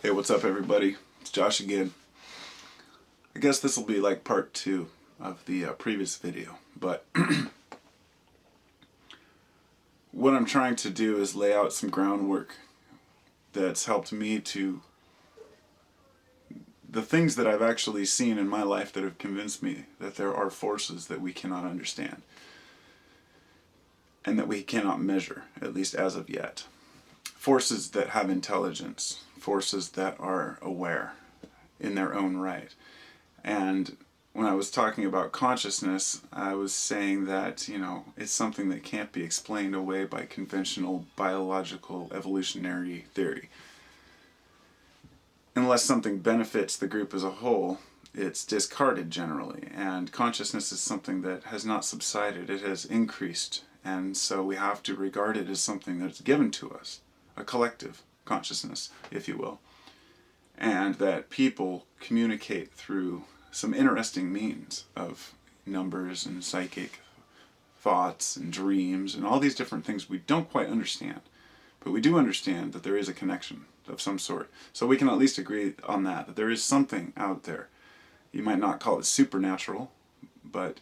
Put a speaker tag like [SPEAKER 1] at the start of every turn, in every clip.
[SPEAKER 1] Hey, what's up, everybody? It's Josh again. I guess this will be like part 2 of the previous video, but what I'm trying to do is lay out some groundwork that's helped me to the things that I've actually seen in my life that have convinced me that there are forces that we cannot understand and that we cannot measure, at least as of yet. Forces that have intelligence, forces that are aware in their own right. And when I was talking about consciousness, I was saying that, it's something that can't be explained away by conventional biological evolutionary theory. Unless something benefits the group as a whole, it's discarded generally. And consciousness is something that has not subsided, it has increased. And so we have to regard it as something that's given to us, a collective consciousness, if you will. And that people communicate through some interesting means of numbers and psychic thoughts and dreams and all these different things we don't quite understand. But we do understand that there is a connection of some sort. So we can at least agree on that there is something out there. You might not call it supernatural, but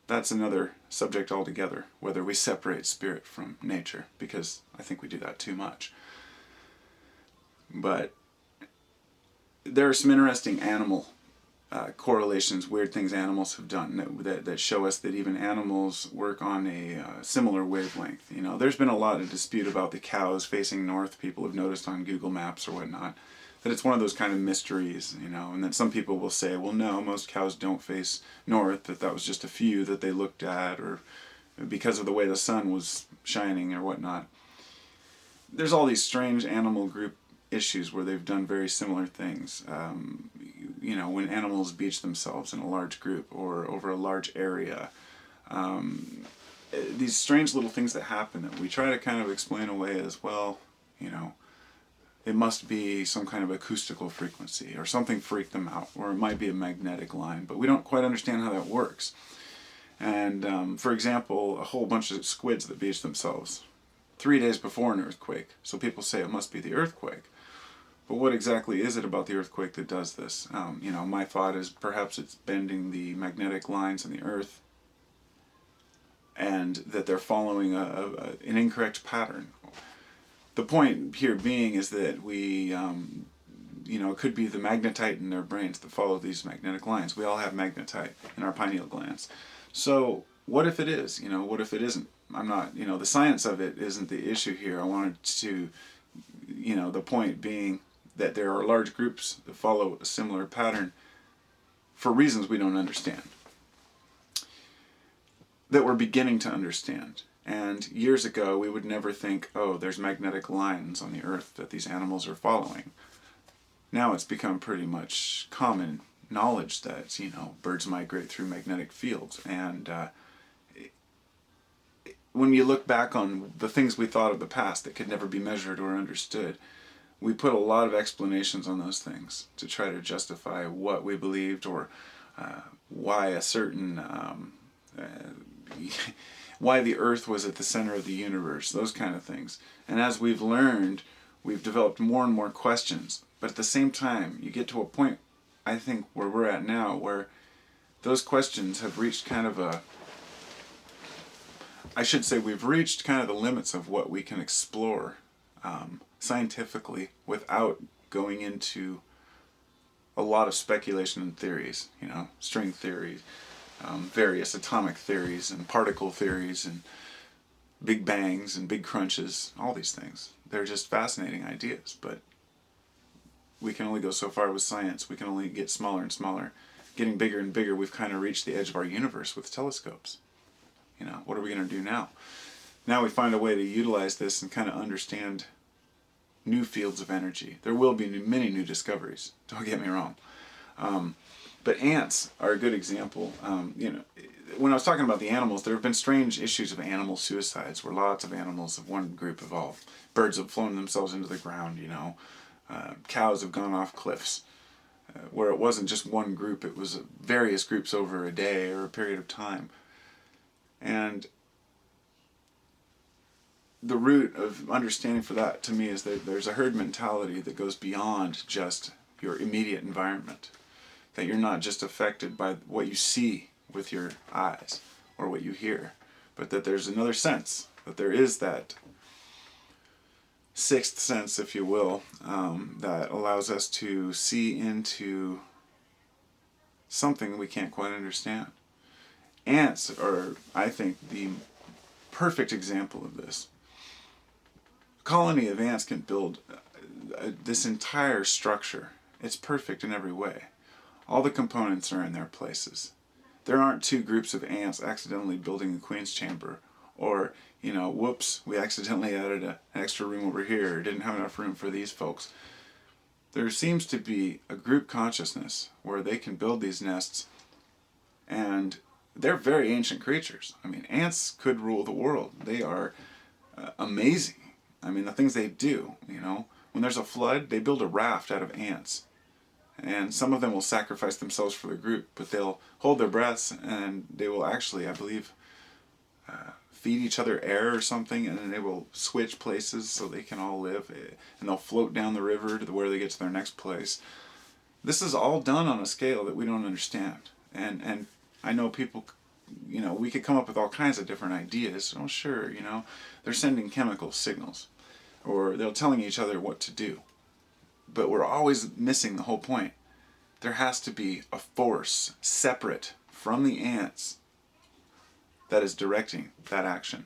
[SPEAKER 1] that's another subject altogether, whether we separate spirit from nature, because I think we do that too much. But there are some interesting animal correlations, weird things animals have done that show us that even animals work on a similar wavelength. There's been a lot of dispute about the cows facing north. People have noticed on Google Maps or whatnot that it's one of those kind of mysteries, and that some people will say, well, no, most cows don't face north, that was just a few that they looked at, or because of the way the sun was shining or whatnot. There's all these strange animal group issues where they've done very similar things. When animals beach themselves in a large group or over a large area. These strange little things that happen that we try to kind of explain away as, well, it must be some kind of acoustical frequency or something freaked them out, or it might be a magnetic line, but we don't quite understand how that works. And for example, a whole bunch of squids that beach themselves 3 days before an earthquake. So people say it must be the earthquake. But what exactly is it about the earthquake that does this? My thought is perhaps it's bending the magnetic lines in the earth, and that they're following an incorrect pattern. The point here being is that we, it could be the magnetite in their brains that follow these magnetic lines. We all have magnetite in our pineal glands. So what if it is? What if it isn't? I'm not, the science of it isn't the issue here. I wanted to, the point being that there are large groups that follow a similar pattern for reasons we don't understand, that we're beginning to understand. And years ago, we would never think, oh, there's magnetic lines on the earth that these animals are following. Now it's become pretty much common knowledge that, birds migrate through magnetic fields. And when you look back on the things we thought of the past that could never be measured or understood, we put a lot of explanations on those things to try to justify what we believed, or why a certain why the earth was at the center of the universe, those kind of things. And as we've learned, we've developed more and more questions. But at the same time, you get to a point, I think, where we're at now, where those questions have reached kind of we've reached kind of the limits of what we can explore scientifically without going into a lot of speculation and theories, string theories, various atomic theories and particle theories and big bangs and big crunches, all these things. They're just fascinating ideas, but we can only go so far with science. We can only get smaller and smaller. Getting bigger and bigger, we've kind of reached the edge of our universe with telescopes. What are we going to do now? Now we find a way to utilize this and kind of understand new fields of energy. There will be many new discoveries, don't get me wrong. But ants are a good example. When I was talking about the animals, there have been strange issues of animal suicides where lots of animals of one group evolved. Birds have flown themselves into the ground, cows have gone off cliffs, where it wasn't just one group, it was various groups over a day or a period of time. And the root of understanding for that to me is that there's a herd mentality that goes beyond just your immediate environment. That you're not just affected by what you see with your eyes or what you hear, but that there's another sense, that there is that sixth sense, if you will, that allows us to see into something we can't quite understand. Ants are, I think, the perfect example of this. A colony of ants can build this entire structure. It's perfect in every way. All the components are in their places. There aren't two groups of ants accidentally building a queen's chamber, or, whoops, we accidentally added an extra room over here, or didn't have enough room for these folks. There seems to be a group consciousness where they can build these nests, and they're very ancient creatures. I mean, ants could rule the world. They are amazing. I mean, the things they do, when there's a flood, they build a raft out of ants. And some of them will sacrifice themselves for the group, but they'll hold their breaths, and they will actually, I believe, feed each other air or something, and then they will switch places so they can all live, and they'll float down the river to where they get to their next place. This is all done on a scale that we don't understand. And I know people, we could come up with all kinds of different ideas. Oh, sure, they're sending chemical signals, or they're telling each other what to do. But we're always missing the whole point. There has to be a force separate from the ants that is directing that action.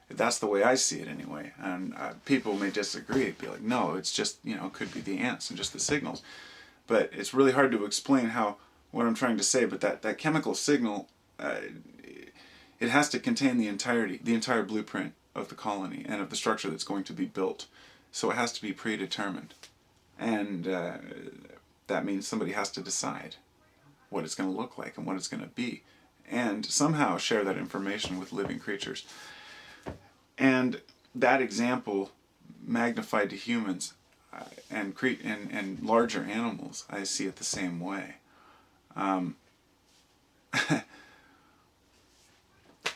[SPEAKER 1] That's the way I see it anyway. And people may disagree, be like, no, it's just, could be the ants and just the signals. But it's really hard to explain what I'm trying to say, but that chemical signal, it has to contain the entire blueprint of the colony and of the structure that's going to be built. So it has to be predetermined. And that means somebody has to decide what it's going to look like and what it's going to be, and somehow share that information with living creatures. And that example magnified to humans and larger animals, I see it the same way.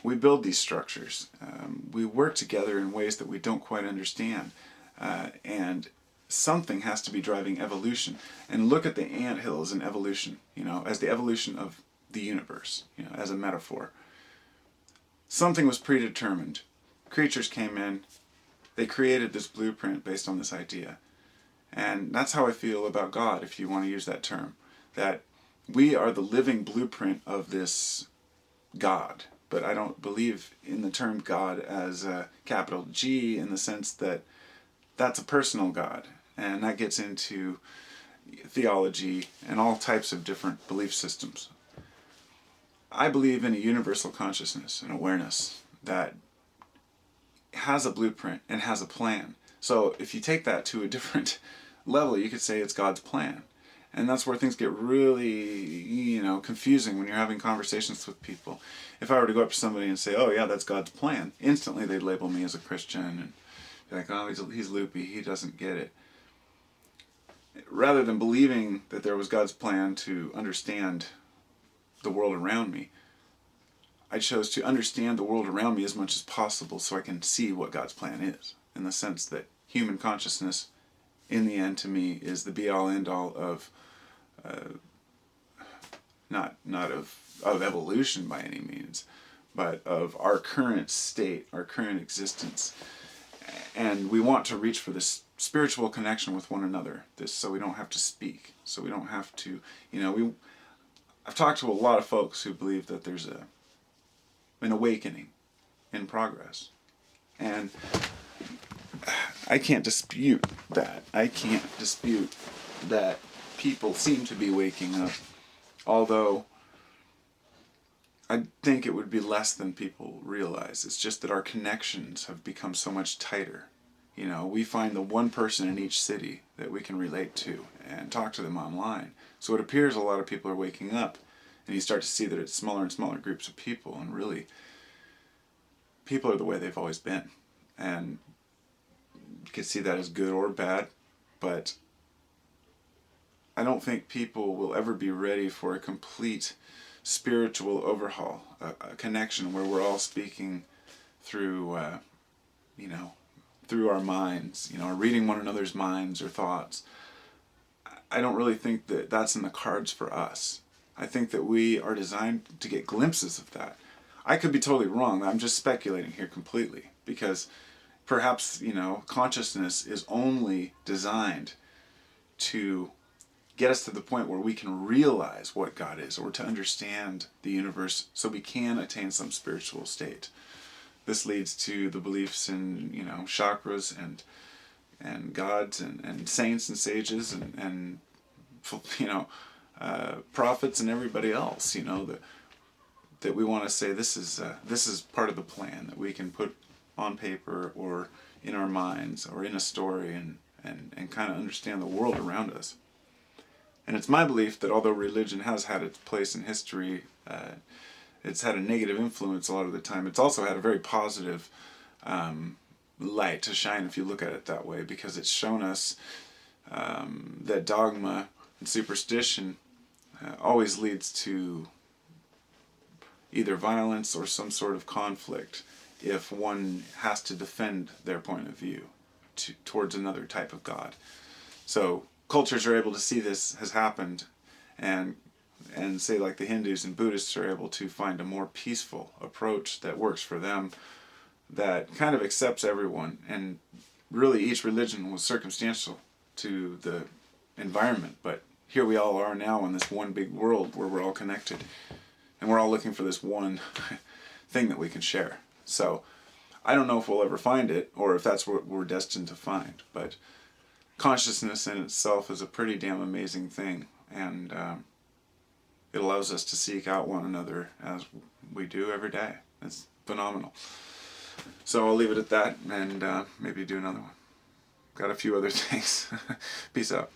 [SPEAKER 1] We build these structures. We work together in ways that we don't quite understand. And something has to be driving evolution. And look at the anthill as an evolution, as the evolution of the universe, as a metaphor. Something was predetermined. Creatures came in, they created this blueprint based on this idea. And that's how I feel about God, if you want to use that term. That we are the living blueprint of this God. But I don't believe in the term God as a capital G, in the sense that that's a personal God. And that gets into theology and all types of different belief systems. I believe in a universal consciousness and awareness that has a blueprint and has a plan. So if you take that to a different level, you could say it's God's plan. And that's where things get really, confusing when you're having conversations with people. If I were to go up to somebody and say, oh yeah, that's God's plan, instantly they'd label me as a Christian and be like, oh, he's loopy, he doesn't get it. Rather than believing that there was God's plan to understand the world around me, I chose to understand the world around me as much as possible so I can see what God's plan is, in the sense that human consciousness, in the end, to me, is the be-all, end-all of, not of evolution by any means, but of our current state, our current existence. And we want to reach for this spiritual connection with one another, so we don't have to speak, so we don't have to, I've talked to a lot of folks who believe that there's an awakening in progress. And I can't dispute that. I can't dispute that people seem to be waking up, although I think it would be less than people realize. It's just that our connections have become so much tighter. We find the one person in each city that we can relate to and talk to them online. So it appears a lot of people are waking up, and you start to see that it's smaller and smaller groups of people, and really, people are the way they've always been. And you could see that as good or bad, but I don't think people will ever be ready for a complete spiritual overhaul, a connection where we're all speaking through you know, through our minds, you know, or reading one another's minds or thoughts. I don't really think that that's in the cards for us. I think that we are designed to get glimpses of that. I could be totally wrong. I'm just speculating here completely because perhaps, you know, consciousness is only designed to get us to the point where we can realize what God is, or to understand the universe so we can attain some spiritual state. This leads to the beliefs in, you know, chakras and gods and saints and sages and you know, prophets and everybody else, you know, that we want to say this is part of the plan that we can put on paper or in our minds or in a story and kind of understand the world around us. And it's my belief that although religion has had its place in history, it's had a negative influence a lot of the time. It's also had a very positive light to shine if you look at it that way, because it's shown us that dogma and superstition always leads to either violence or some sort of conflict if one has to defend their point of view towards another type of God. So cultures are able to see this has happened and say, like, the Hindus and Buddhists are able to find a more peaceful approach that works for them, that kind of accepts everyone. And really each religion was circumstantial to the environment, but here we all are now in this one big world where we're all connected and we're all looking for this one thing that we can share. So I don't know if we'll ever find it or if that's what we're destined to find, but consciousness in itself is a pretty damn amazing thing, and it allows us to seek out one another as we do every day. It's phenomenal. So I'll leave it at that and maybe do another one. Got a few other things. Peace out.